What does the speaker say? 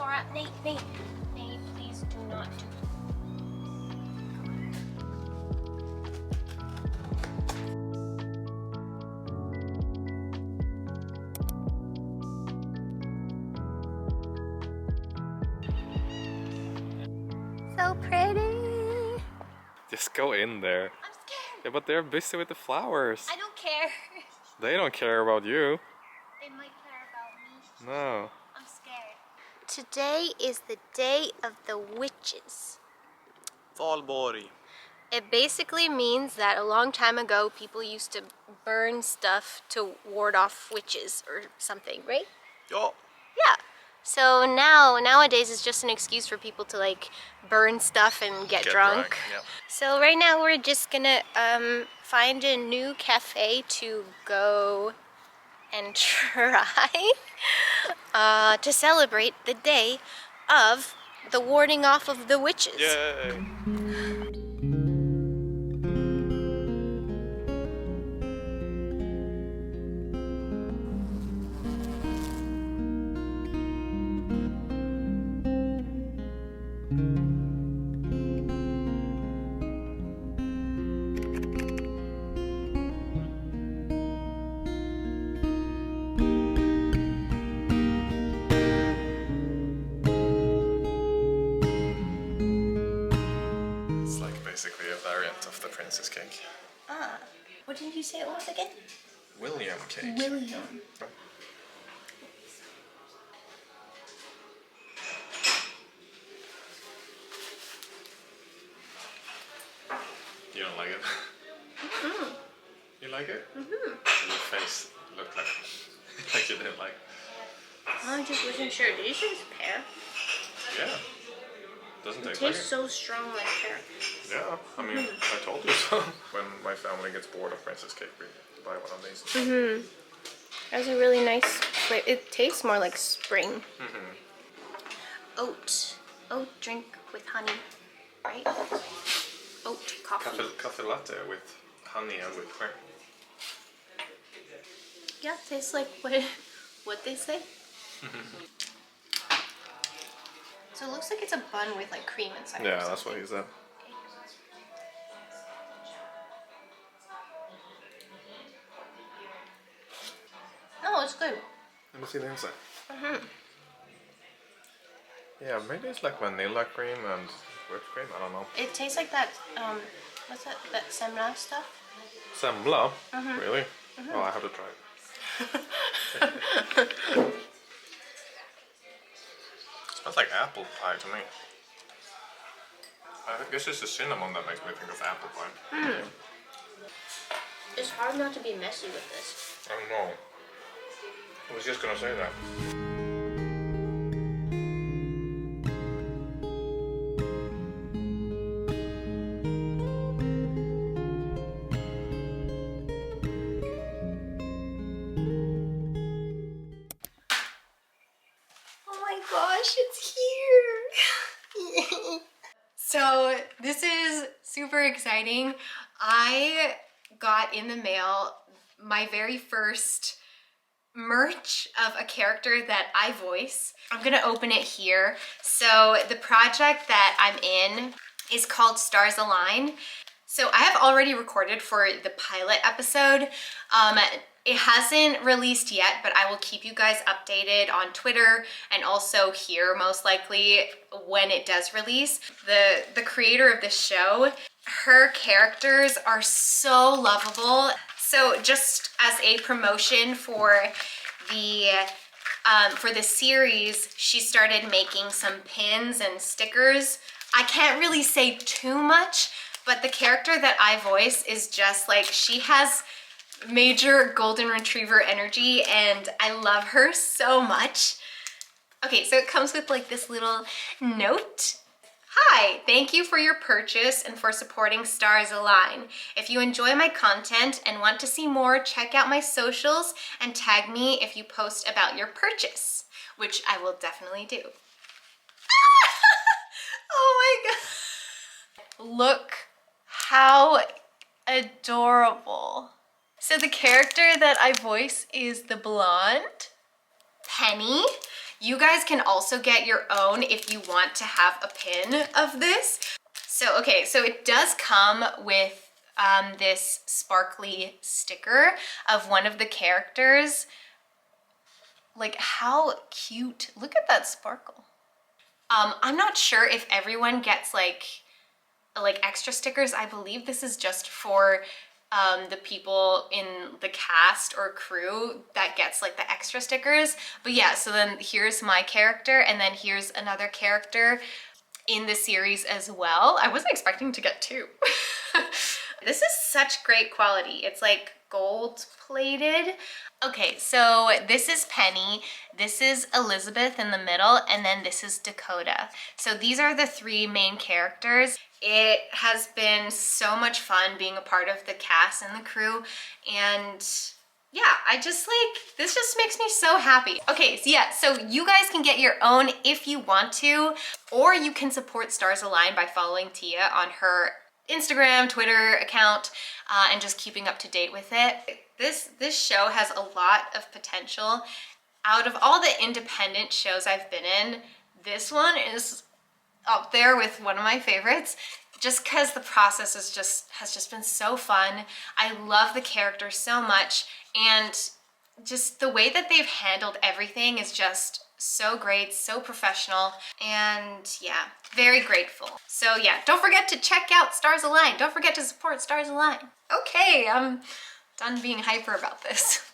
Laura, Nate, please do not do. So pretty. Just go in there. I'm scared. Yeah, but they're busy with the flowers. I don't care. They don't care about you. They might care about me. No. I'm scared. Today is the day of the witches. Valborg. It basically means that a long time ago people used to burn stuff to ward off witches or something, right? Ja. Yeah. So nowadays it's just an excuse for people to like burn stuff and get drunk. Yep. So right now we're just gonna find a new cafe to go and try to celebrate the day of the warding off of the witches. Yay. It's like basically a variant of the princess cake. Ah, what did you say it was again? William cake. William. You don't like it? Mm-hmm. You like it? Mm-hmm. Your face looked like like you didn't like it. I just wasn't sure. Did you say it's pear? Yeah. Doesn't It taste like tastes it. so strong like pear. Yeah, I mean, I told you so. When my family gets bored of princess cake, we buy one of these. Mm-hmm. That's a really nice flavor. It tastes more like spring. Mm-hmm. Oat drink with honey, right? Oat coffee. Cafe latte with honey and whipped cream. Yeah, tastes like what they say. So it looks like it's a bun with like cream inside. Yeah, that's what he said. No, it's good. Let me see the inside. Mm-hmm. Yeah, maybe it's like vanilla cream and whipped cream. I don't know. It tastes like that. What's that? That semla stuff. Sembla? Mhm. Really? Oh, I have to try it. Smells like apple pie to me. I guess it's the cinnamon that makes me think of apple pie. It's hard not to be messy with this. I don't know. I was just gonna say that. Oh my gosh, it's here! So this is super exciting. I got in the mail my very first merch of a character that I voice. I'm gonna open it here. So the project that I'm in is called Stars Align. So I have already recorded for the pilot episode. It hasn't released yet, but I will keep you guys updated on Twitter and also here most likely when it does release. The creator of this show, her characters are so lovable. So just as a promotion for the series, she started making some pins and stickers. I can't really say too much, but the character that I voice is just like, she has major golden retriever energy and I love her so much. Okay, so it comes with like this little note. Hi, thank you for your purchase and for supporting Stars Align. If you enjoy my content and want to see more, check out my socials and tag me if you post about your purchase, which I will definitely do. Oh my god. Look how adorable. So the character that I voice is the blonde Penny. You guys can also get your own if you want to have a pin of this. So, okay, so it does come with this sparkly sticker of one of the characters. Like, how cute. Look at that sparkle. I'm not sure if everyone gets like extra stickers. I believe this is just for the people in the cast or crew that gets like the extra stickers. But yeah, so then here's my character, and then here's another character in the series as well. I wasn't expecting to get two. This is such great quality. It's like gold plated. Okay, so this is Penny, this is Elizabeth in the middle, and then this is Dakota. So these are the three main characters. It has been so much fun being a part of the cast and the crew, and yeah, this just makes me so happy. Okay, so yeah, so you guys can get your own if you want to, or you can support Stars Align by following Thea on her Instagram, Twitter account, and just keeping up to date with it. This show has a lot of potential. Out of all the independent shows I've been in, this one is up there with one of my favorites, just because the process has just been so fun. I love the characters so much, and just the way that they've handled everything is just so great, so professional, and yeah, very grateful. So yeah, don't forget to check out Stars Align. Don't forget to support Stars Align. Okay, I'm done being hyper about this.